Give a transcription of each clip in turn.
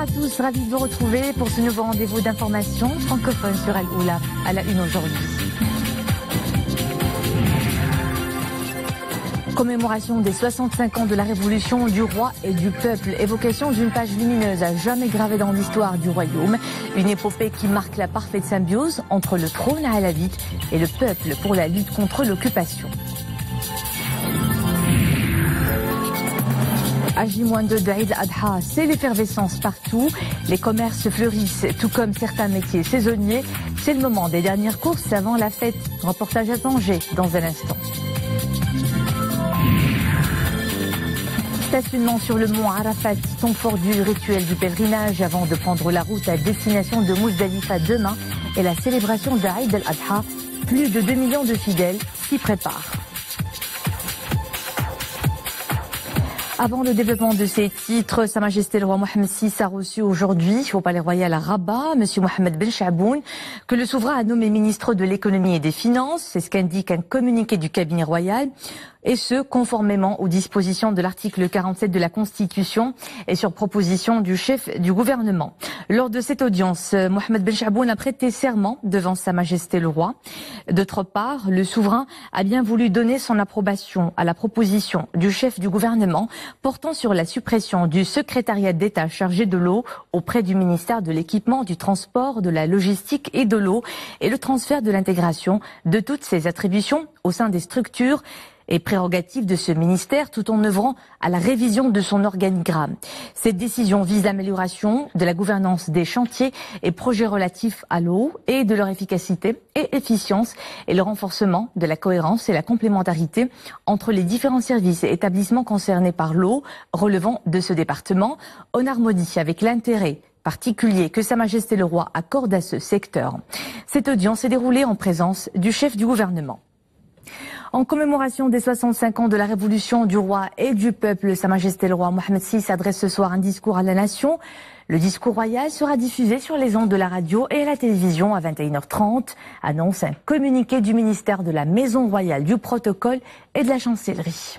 Bonsoir à tous, ravi de vous retrouver pour ce nouveau rendez-vous d'information francophone sur Al-Oula à la une aujourd'hui. Commémoration des 65 ans de la révolution du roi et du peuple, évocation d'une page lumineuse à jamais gravée dans l'histoire du royaume, une épopée qui marque la parfaite symbiose entre le trône alavite et le peuple pour la lutte contre l'occupation. À J-2 d'Aïd Adha, c'est l'effervescence partout. Les commerces fleurissent, tout comme certains métiers saisonniers. C'est le moment des dernières courses avant la fête. Reportage à Tanger dans un instant. Stationnement sur le mont Arafat, ton fort du rituel du pèlerinage avant de prendre la route à destination de Muzdalifa demain et la célébration d'Aïd al-Adha. Plus de 2 millions de fidèles s'y préparent. Avant le développement de ces titres, Sa Majesté le roi Mohammed VI a reçu aujourd'hui au Palais Royal à Rabat M. Mohammed Ben Chaboun, que le souverain a nommé ministre de l'économie et des finances. C'est ce qu'indique un communiqué du cabinet royal. Et ce, conformément aux dispositions de l'article 47 de la Constitution et sur proposition du chef du gouvernement. Lors de cette audience, Mohammed Ben Chaboun a prêté serment devant Sa Majesté le Roi. D'autre part, le souverain a bien voulu donner son approbation à la proposition du chef du gouvernement portant sur la suppression du secrétariat d'État chargé de l'eau auprès du ministère de l'Équipement, du Transport, de la Logistique et de l'eau et le transfert de l'intégration de toutes ces attributions au sein des structures et prérogatives de ce ministère tout en œuvrant à la révision de son organigramme. Cette décision vise l'amélioration de la gouvernance des chantiers et projets relatifs à l'eau et de leur efficacité et efficience et le renforcement de la cohérence et la complémentarité entre les différents services et établissements concernés par l'eau relevant de ce département, en harmonie avec l'intérêt particulier que Sa Majesté le Roi accorde à ce secteur. Cette audience s'est déroulée en présence du chef du gouvernement. En commémoration des 65 ans de la révolution du roi et du peuple, Sa Majesté le roi Mohammed VI adresse ce soir un discours à la nation. Le discours royal sera diffusé sur les ondes de la radio et à la télévision à 21h30, annonce un communiqué du ministère de la Maison royale, du protocole et de la chancellerie.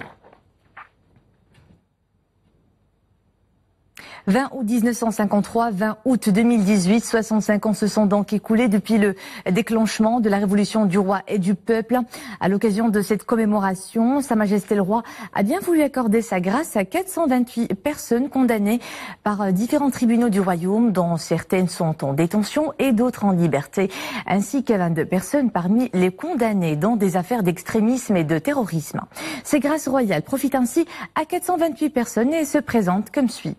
20 août 1953, 20 août 2018, 65 ans se sont donc écoulés depuis le déclenchement de la révolution du roi et du peuple. À l'occasion de cette commémoration, Sa Majesté le roi a bien voulu accorder sa grâce à 428 personnes condamnées par différents tribunaux du royaume, dont certaines sont en détention et d'autres en liberté, ainsi qu'à 22 personnes parmi les condamnées dans des affaires d'extrémisme et de terrorisme. Ces grâces royales profitent ainsi à 428 personnes et se présentent comme suit.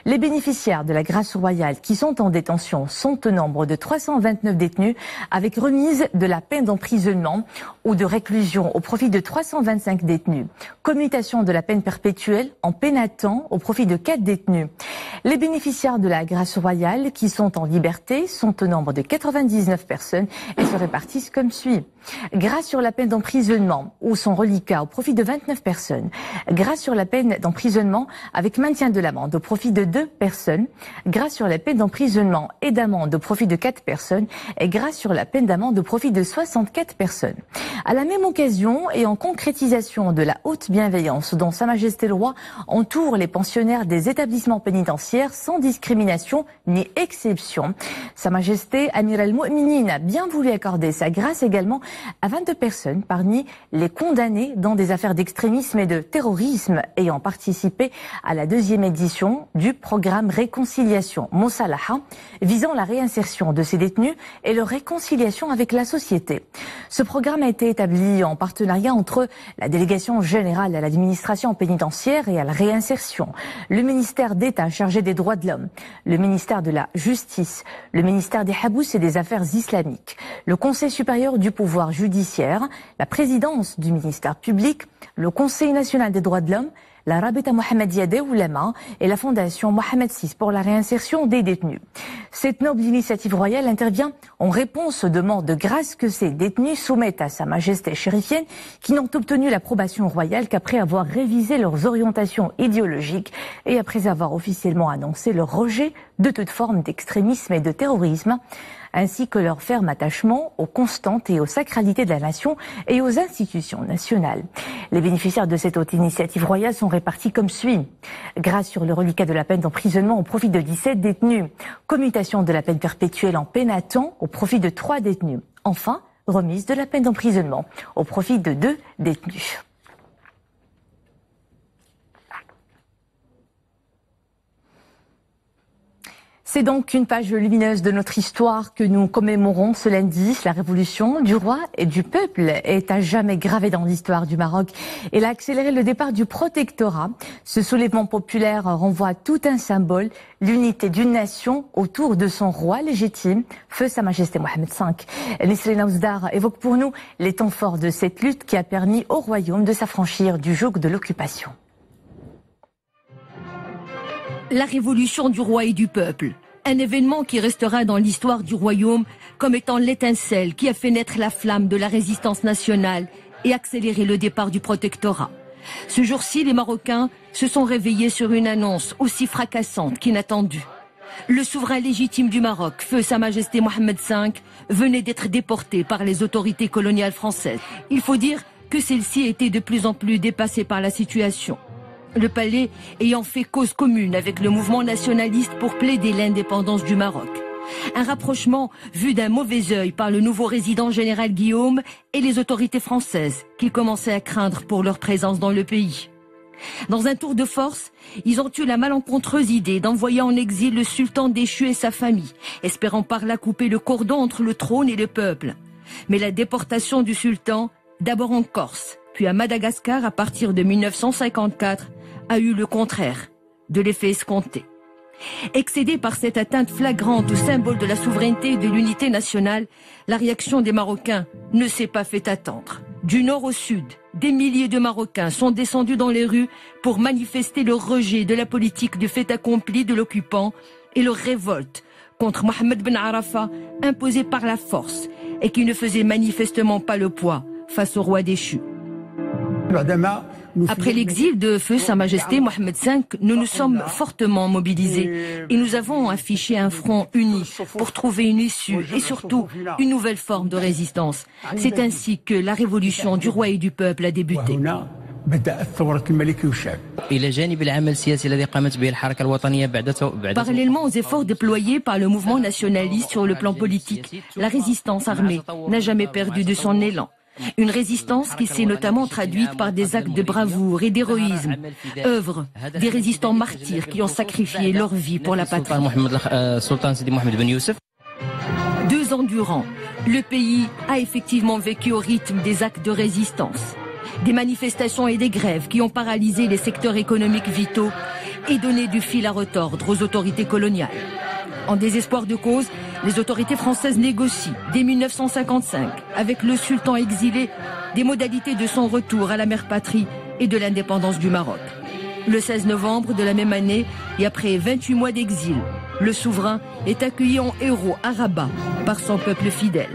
Les bénéficiaires de la grâce royale qui sont en détention sont au nombre de 329 détenus avec remise de la peine d'emprisonnement ou de réclusion au profit de 325 détenus. Commutation de la peine perpétuelle en peine à temps au profit de 4 détenus. Les bénéficiaires de la grâce royale qui sont en liberté sont au nombre de 99 personnes et se répartissent comme suit. Grâce sur la peine d'emprisonnement ou son reliquat au profit de 29 personnes. Grâce sur la peine d'emprisonnement avec maintien de l'amende au profit de 2 personnes. Grâce sur la peine d'emprisonnement et d'amende au profit de 4 personnes. Et grâce sur la peine d'amende au profit de 64 personnes. À la même occasion et en concrétisation de la haute bienveillance dont Sa Majesté le Roi entoure les pensionnaires des établissements pénitentiaires sans discrimination ni exception, Sa Majesté Amir al-Mu'minin a bien voulu accorder sa grâce également à 22 personnes parmi les condamnés dans des affaires d'extrémisme et de terrorisme ayant participé à la 2e édition du programme Réconciliation Moussalaha visant la réinsertion de ces détenus et leur réconciliation avec la société. Ce programme a été établi en partenariat entre la Délégation générale à l'administration pénitentiaire et à la réinsertion, le ministère d'État chargé des droits de l'homme, le ministère de la Justice, le ministère des Habous et des Affaires islamiques, le Conseil supérieur du pouvoir judiciaire, la présidence du ministère public, le Conseil national des droits de l'homme, la Rabita Mohammedia des Oulama et la Fondation Mohammed VI pour la réinsertion des détenus. Cette noble initiative royale intervient en réponse aux demandes de grâce que ces détenus soumettent à Sa Majesté chérifienne qui n'ont obtenu l'approbation royale qu'après avoir révisé leurs orientations idéologiques et après avoir officiellement annoncé leur rejet de toute forme d'extrémisme et de terrorisme, ainsi que leur ferme attachement aux constantes et aux sacralités de la nation et aux institutions nationales. Les bénéficiaires de cette haute initiative royale sont répartis comme suit. Grâce sur le reliquat de la peine d'emprisonnement au profit de 17 détenus. Commutation de la peine perpétuelle en peine à temps au profit de 3 détenus. Enfin, remise de la peine d'emprisonnement au profit de 2 détenus. C'est donc une page lumineuse de notre histoire que nous commémorons ce lundi. La révolution du roi et du peuple est à jamais gravée dans l'histoire du Maroc. Elle a accéléré le départ du protectorat. Ce soulèvement populaire renvoie à tout un symbole, l'unité d'une nation autour de son roi légitime, feu Sa Majesté Mohamed V. Nesrine Ozdar évoque pour nous les temps forts de cette lutte qui a permis au royaume de s'affranchir du joug de l'occupation. La révolution du roi et du peuple, un événement qui restera dans l'histoire du royaume comme étant l'étincelle qui a fait naître la flamme de la résistance nationale et accéléré le départ du protectorat. Ce jour-ci, les Marocains se sont réveillés sur une annonce aussi fracassante qu'inattendue. Le souverain légitime du Maroc, feu Sa Majesté Mohamed V, venait d'être déporté par les autorités coloniales françaises. Il faut dire que celle-ci était de plus en plus dépassée par la situation. Le palais ayant fait cause commune avec le mouvement nationaliste pour plaider l'indépendance du Maroc. Un rapprochement vu d'un mauvais œil par le nouveau résident général Guillaume et les autorités françaises qui commençaient à craindre pour leur présence dans le pays. Dans un tour de force, ils ont eu la malencontreuse idée d'envoyer en exil le sultan déchu et sa famille, espérant par là couper le cordon entre le trône et le peuple. Mais la déportation du sultan, d'abord en Corse, puis à Madagascar à partir de 1954, a eu le contraire de l'effet escompté. Excédé par cette atteinte flagrante au symbole de la souveraineté et de l'unité nationale, la réaction des Marocains ne s'est pas fait attendre. Du nord au sud, des milliers de Marocains sont descendus dans les rues pour manifester leur rejet de la politique du fait accompli de l'occupant et leur révolte contre Mohamed Ben Arafat imposé par la force et qui ne faisait manifestement pas le poids face au roi déchu. Après l'exil de feu Sa Majesté Mohamed V, nous nous sommes fortement mobilisés et nous avons affiché un front uni pour trouver une issue et surtout une nouvelle forme de résistance. C'est ainsi que la révolution du roi et du peuple a débuté. Parallèlement aux efforts déployés par le mouvement nationaliste sur le plan politique, la résistance armée n'a jamais perdu de son élan. Une résistance qui s'est notamment traduite par des actes de bravoure et d'héroïsme, œuvre des résistants martyrs qui ont sacrifié leur vie pour la patrie. 2 ans durant, le pays a effectivement vécu au rythme des actes de résistance, des manifestations et des grèves qui ont paralysé les secteurs économiques vitaux et donné du fil à retordre aux autorités coloniales. En désespoir de cause, les autorités françaises négocient dès 1955 avec le sultan exilé des modalités de son retour à la mère patrie et de l'indépendance du Maroc. Le 16 novembre de la même année, et après 28 mois d'exil, le souverain est accueilli en héros à Rabat par son peuple fidèle.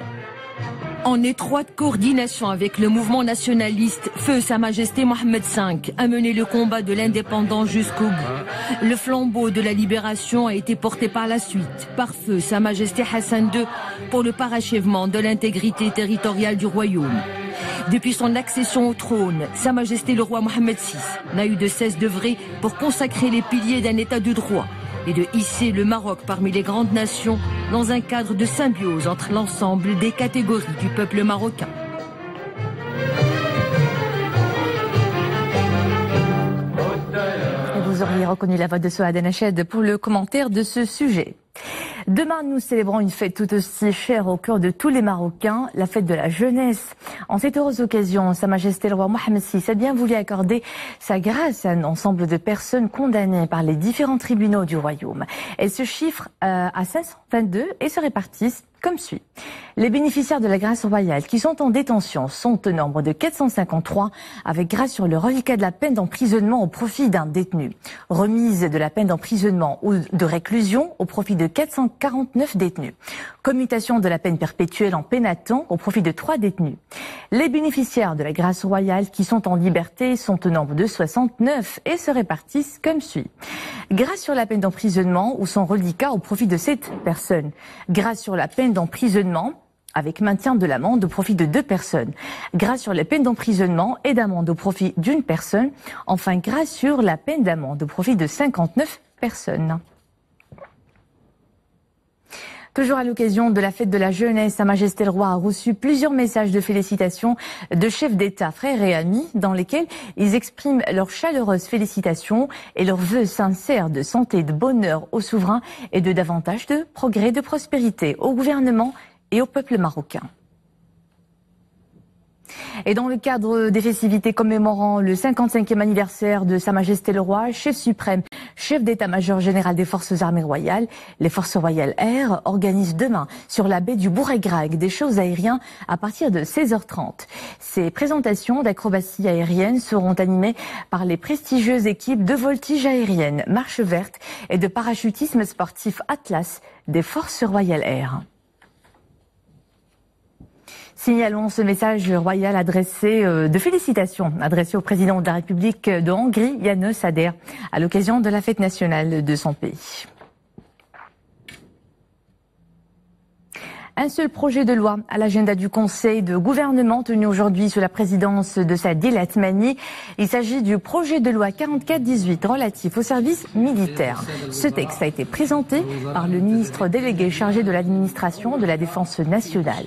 En étroite coordination avec le mouvement nationaliste, feu Sa Majesté Mohamed V a mené le combat de l'indépendance jusqu'au bout. Le flambeau de la libération a été porté par la suite par feu Sa Majesté Hassan II pour le parachèvement de l'intégrité territoriale du royaume. Depuis son accession au trône, Sa Majesté le roi Mohamed VI n'a eu de cesse d'œuvrer pour consacrer les piliers d'un état de droit et de hisser le Maroc parmi les grandes nations dans un cadre de symbiose entre l'ensemble des catégories du peuple marocain. Et vous auriez reconnu la voix de Souad Nached pour le commentaire de ce sujet. Demain, nous célébrons une fête tout aussi chère au cœur de tous les Marocains, la fête de la jeunesse. En cette heureuse occasion, Sa Majesté le roi Mohamed VI a bien voulu accorder sa grâce à un ensemble de personnes condamnées par les différents tribunaux du royaume. Elles se chiffrent à 522 et se répartissent comme suit. Les bénéficiaires de la grâce royale qui sont en détention sont au nombre de 453 avec grâce sur le reliquat de la peine d'emprisonnement au profit d'un détenu. Remise de la peine d'emprisonnement ou de réclusion au profit de 449 détenus. Commutation de la peine perpétuelle en peine à temps au profit de 3 détenus. Les bénéficiaires de la grâce royale qui sont en liberté sont au nombre de 69 et se répartissent comme suit. Grâce sur la peine d'emprisonnement ou son reliquat au profit de 7 personnes. Grâce sur la peine d'emprisonnement avec maintien de l'amende au profit de 2 personnes. Grâce sur les peines d'emprisonnement et d'amende au profit d'une personne. Enfin, grâce sur la peine d'amende au profit de 59 personnes. Toujours à l'occasion de la fête de la jeunesse, Sa Majesté le Roi a reçu plusieurs messages de félicitations de chefs d'État, frères et amis, dans lesquels ils expriment leurs chaleureuses félicitations et leurs vœux sincères de santé, de bonheur au souverain et de davantage de progrès, de prospérité au gouvernement et au peuple marocain. Et dans le cadre des festivités commémorant le 55e anniversaire de Sa Majesté le Roi, chef suprême, chef d'état-major général des forces armées royales, les forces royales air organisent demain sur la baie du Bourg-et-Graeg des shows aériens à partir de 16h30. Ces présentations d'acrobatie aérienne seront animées par les prestigieuses équipes de voltige aérienne, marche verte et de parachutisme sportif Atlas des forces royales air. Signalons ce message royal de félicitations adressé au président de la République de Hongrie, János Áder, à l'occasion de la fête nationale de son pays. Un seul projet de loi à l'agenda du Conseil de gouvernement tenu aujourd'hui sous la présidence de Saadil Atmani. Il s'agit du projet de loi 44-18 relatif au service militaire. Ce texte a été présenté par le ministre délégué chargé de l'administration de la défense nationale.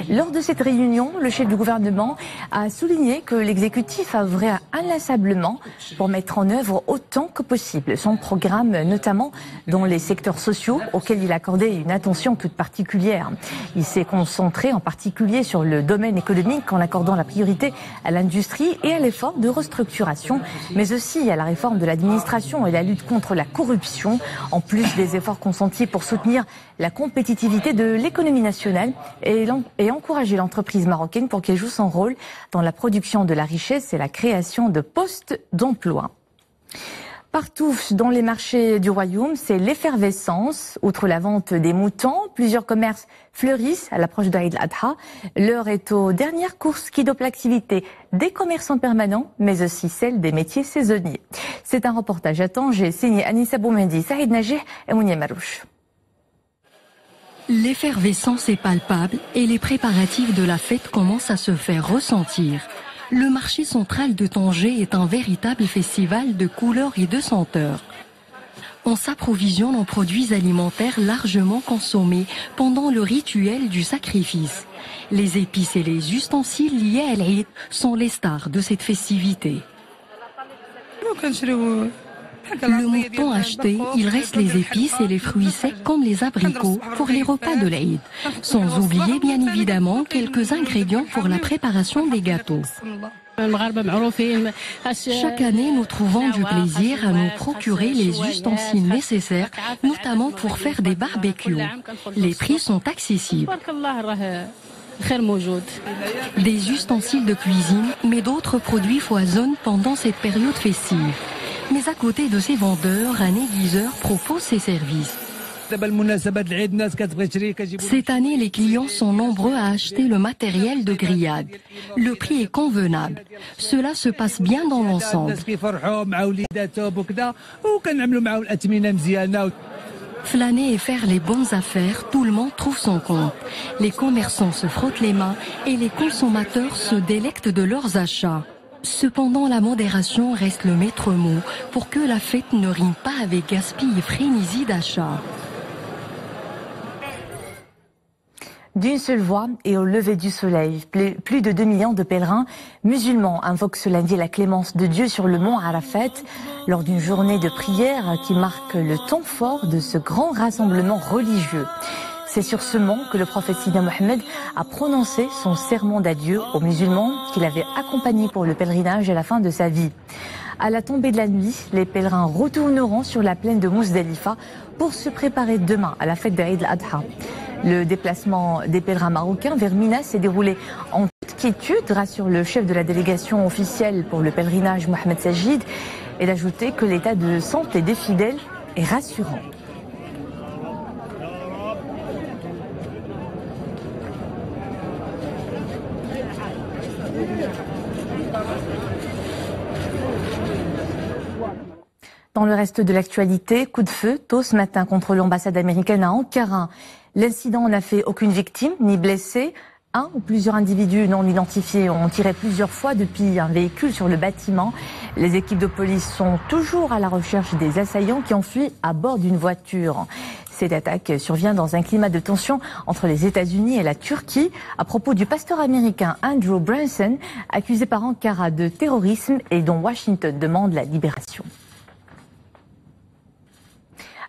Lors de cette réunion, le chef du gouvernement a souligné que l'exécutif a œuvré inlassablement pour mettre en œuvre autant que possible son programme, notamment dans les secteurs sociaux auxquels il accordait une attention toute particulière. Il s'est concentré en particulier sur le domaine économique en accordant la priorité à l'industrie et à l'effort de restructuration, mais aussi à la réforme de l'administration et la lutte contre la corruption, en plus des efforts consentis pour soutenir la compétitivité de l'économie nationale et encourager l'entreprise marocaine pour qu'elle joue son rôle dans la production de la richesse et la création de postes d'emploi. Partout dans les marchés du royaume, c'est l'effervescence. Outre la vente des moutons, plusieurs commerces fleurissent à l'approche d'Aïd al-Adha. L'heure est aux dernières courses qui dopent l'activité des commerçants permanents, mais aussi celle des métiers saisonniers. C'est un reportage à Tanger signé Anissa Boumendi, Saïd Najih et Mounia Marouche. L'effervescence est palpable et les préparatifs de la fête commencent à se faire ressentir. Le marché central de Tanger est un véritable festival de couleurs et de senteurs. On s'approvisionne en produits alimentaires largement consommés pendant le rituel du sacrifice. Les épices et les ustensiles liés à l'Eid sont les stars de cette festivité. Le mouton acheté, il reste les épices et les fruits secs comme les abricots pour les repas de l'Aïd. Sans oublier bien évidemment quelques ingrédients pour la préparation des gâteaux. Chaque année, nous trouvons du plaisir à nous procurer les ustensiles nécessaires, notamment pour faire des barbecues. Les prix sont accessibles. Des ustensiles de cuisine, mais d'autres produits foisonnent pendant cette période festive. Mais à côté de ces vendeurs, un aiguiseur propose ses services. Cette année, les clients sont nombreux à acheter le matériel de grillade. Le prix est convenable. Cela se passe bien dans l'ensemble. Flâner et faire les bonnes affaires, tout le monde trouve son compte. Les commerçants se frottent les mains et les consommateurs se délectent de leurs achats. Cependant, la modération reste le maître mot pour que la fête ne rime pas avec gaspille et frénésie d'achat. D'une seule voix et au lever du soleil, plus de 2 millions de pèlerins musulmans invoquent ce lundi la clémence de Dieu sur le mont Arafat lors d'une journée de prière qui marque le temps fort de ce grand rassemblement religieux. C'est sur ce mont que le prophète Sidi Mohammed a prononcé son serment d'adieu aux musulmans qu'il avait accompagnés pour le pèlerinage à la fin de sa vie. À la tombée de la nuit, les pèlerins retourneront sur la plaine de Mousdalifa pour se préparer demain à la fête d'Aïd al-Adha. Le déplacement des pèlerins marocains vers Mina s'est déroulé en toute quiétude, rassure le chef de la délégation officielle pour le pèlerinage, Mohamed Sajid, et d'ajouter que l'état de santé des fidèles est rassurant. Dans le reste de l'actualité, coup de feu tôt ce matin contre l'ambassade américaine à Ankara. L'incident n'a fait aucune victime ni blessé. Un ou plusieurs individus non identifiés ont tiré plusieurs fois depuis un véhicule sur le bâtiment. Les équipes de police sont toujours à la recherche des assaillants qui ont fui à bord d'une voiture. Cette attaque survient dans un climat de tension entre les États-Unis et la Turquie à propos du pasteur américain Andrew Brunson, accusé par Ankara de terrorisme et dont Washington demande la libération.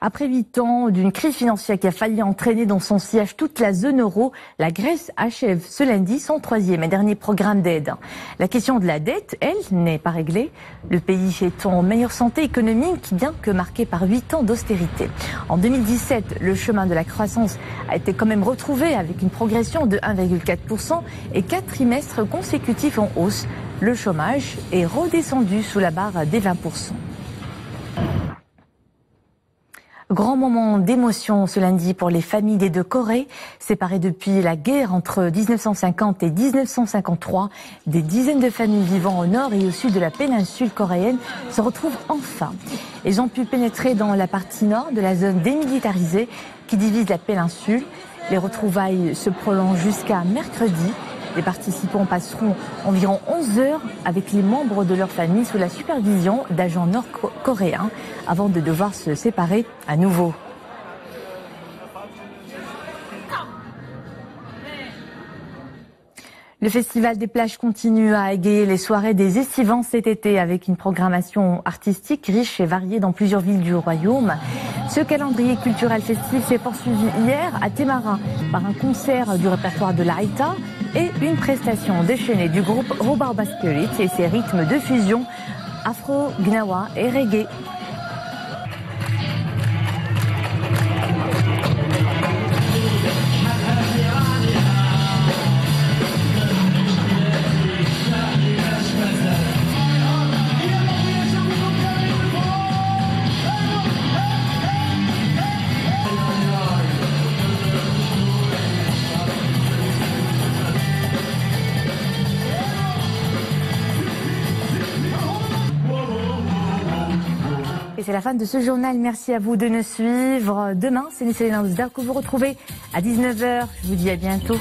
Après 8 ans d'une crise financière qui a failli entraîner dans son sillage toute la zone euro, la Grèce achève ce lundi son 3e et dernier programme d'aide. La question de la dette, elle, n'est pas réglée. Le pays est en meilleure santé économique, bien que marqué par 8 ans d'austérité. En 2017, le chemin de la croissance a été quand même retrouvé avec une progression de 1,4% et 4 trimestres consécutifs en hausse. Le chômage est redescendu sous la barre des 20%. Grand moment d'émotion ce lundi pour les familles des deux Corées. Séparées depuis la guerre entre 1950 et 1953, des dizaines de familles vivant au nord et au sud de la péninsule coréenne se retrouvent enfin. Ils ont pu pénétrer dans la partie nord de la zone démilitarisée qui divise la péninsule. Les retrouvailles se prolongent jusqu'à mercredi. Les participants passeront environ 11 heures avec les membres de leur famille sous la supervision d'agents nord-coréens avant de devoir se séparer à nouveau. Le Festival des plages continue à égayer les soirées des estivants cet été avec une programmation artistique riche et variée dans plusieurs villes du royaume. Ce calendrier culturel festif s'est poursuivi hier à Témara par un concert du répertoire de l'Aïta et une prestation déchaînée du groupe Rhubarba Spirit et ses rythmes de fusion afro, gnawa et reggae. Et c'est la fin de ce journal. Merci à vous de nous suivre. Demain, c'est Nisséléna Ouzda que vous retrouvez à 19h. Je vous dis à bientôt.